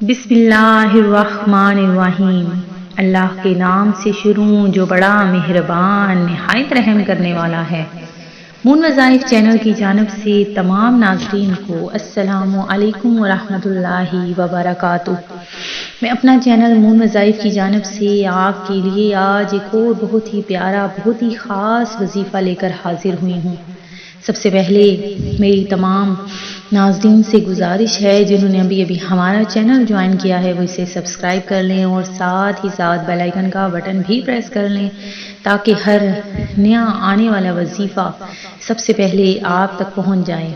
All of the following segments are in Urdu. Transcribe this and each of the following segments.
بسم اللہ الرحمن الرحیم۔ اللہ کے نام سے شروع جو بڑا مہربان نہایت رحم کرنے والا ہے۔ مون وظائف چینل کی جانب سے تمام ناظرین کو السلام علیکم ورحمۃ اللہ وبرکاتہ۔ میں اپنا چینل مون وظائف کی جانب سے آپ کے لیے آج ایک اور بہت ہی پیارا بہت ہی خاص وظیفہ لے کر حاضر ہوئی ہوں۔ سب سے پہلے میری تمام ناظرین سے گزارش ہے جنہوں نے ابھی ہمارا چینل جوائن کیا ہے وہ اسے سبسکرائب کر لیں اور ساتھ ہی ساتھ بیل آئیکن کا بٹن بھی پریس کر لیں تاکہ ہر نیا آنے والا وظیفہ سب سے پہلے آپ تک پہنچ جائے۔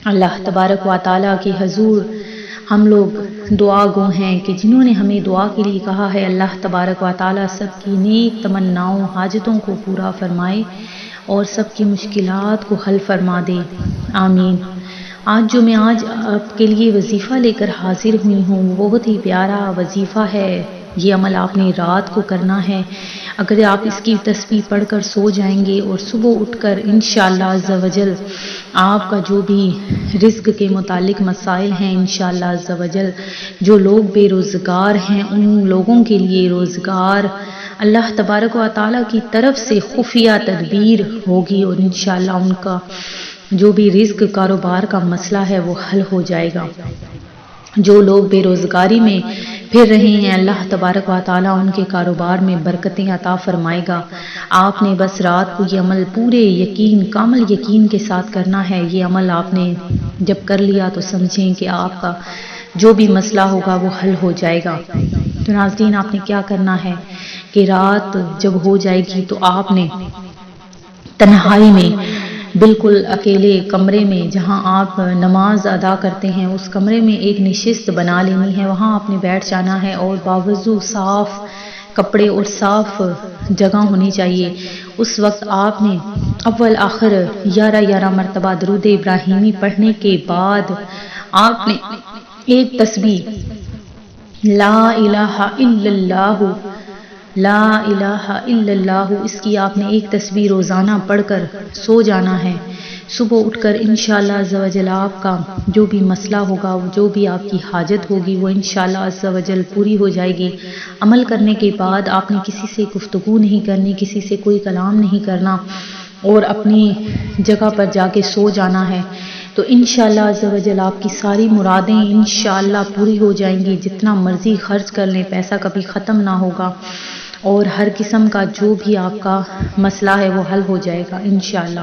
اللہ تبارک و تعالیٰ کے حضور ہم لوگ دعا گو ہیں کہ جنہوں نے ہمیں دعا کے لیے کہا ہے اللہ تبارک و تعالیٰ سب کی نیک تمناؤں حاجتوں کو پورا فرمائے اور سب کی مشکلات کو حل فرما دے، آمین۔ آج میں آپ کے لیے وظیفہ لے کر حاضر ہوئی ہوں بہت ہی پیارا وظیفہ ہے۔ یہ عمل آپ نے رات کو کرنا ہے۔ اگر آپ اس کی تسبیح پڑھ کر سو جائیں گے اور صبح اٹھ کر انشاءاللہ عز و جل آپ کا جو بھی رزق کے متعلق مسائل ہیں انشاءاللہ عز و جل، جو لوگ بے روزگار ہیں ان لوگوں کے لیے روزگار اللہ تبارک و تعالیٰ کی طرف سے خفیہ تدبیر ہوگی اور انشاءاللہ ان کا جو بھی رزق کاروبار کا مسئلہ ہے وہ حل ہو جائے گا۔ جو لوگ بے روزگاری میں پھر رہے ہیں اللہ تبارک و تعالیٰ ان کے کاروبار میں برکتیں عطا فرمائے گا۔ آپ نے بس رات کو یہ عمل پورے یقین کامل یقین کے ساتھ کرنا ہے۔ یہ عمل آپ نے جب کر لیا تو سمجھیں کہ آپ کا جو بھی مسئلہ ہوگا وہ حل ہو جائے گا۔ تو ناظرین آپ نے کیا کرنا ہے کہ رات جب ہو جائے گی تو آپ نے تنہائی میں بالکل اکیلے کمرے میں جہاں آپ نماز ادا کرتے ہیں اس کمرے میں ایک نشست بنا لینی ہے، وہاں آپ نے بیٹھ جانا ہے اور باوضو صاف کپڑے اور صاف جگہ ہونی چاہیے۔ اس وقت آپ نے اول آخر 11 مرتبہ درود ابراہیمی پڑھنے کے بعد آپ نے ایک تسبیح لا الہ الا اللہ لا الہ الا اللہ اس کی آپ نے ایک تسبیح روزانہ پڑھ کر سو جانا ہے۔ صبح اٹھ کر انشاءاللہ عز و جل آپ کا جو بھی مسئلہ ہوگا جو بھی آپ کی حاجت ہوگی وہ انشاءاللہ عز و جل پوری ہو جائے گی۔ عمل کرنے کے بعد آپ نے کسی سے گفتگو نہیں کرنی، کسی سے کوئی کلام نہیں کرنا اور اپنی جگہ پر جا کے سو جانا ہے۔ تو انشاءاللہ عز و جل آپ کی ساری مرادیں انشاءاللہ پوری ہو جائیں گی۔ جتنا مرضی خرچ کر لیں پیسہ کبھی ختم نہ ہوگا اور ہر قسم کا جو بھی آپ کا مسئلہ ہے وہ حل ہو جائے گا انشاءاللہ۔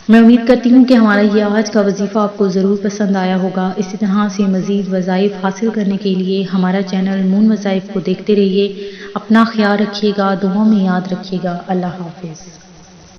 میں امید کرتی ہوں کہ ہمارا یہ آج کا وظیفہ آپ کو ضرور پسند آیا ہوگا۔ اسی طرح سے مزید وظائف حاصل کرنے کے لیے ہمارا چینل مون وظائف کو دیکھتے رہیے۔ اپنا خیال رکھیے گا، دعاؤں میں یاد رکھیے گا۔ اللہ حافظ۔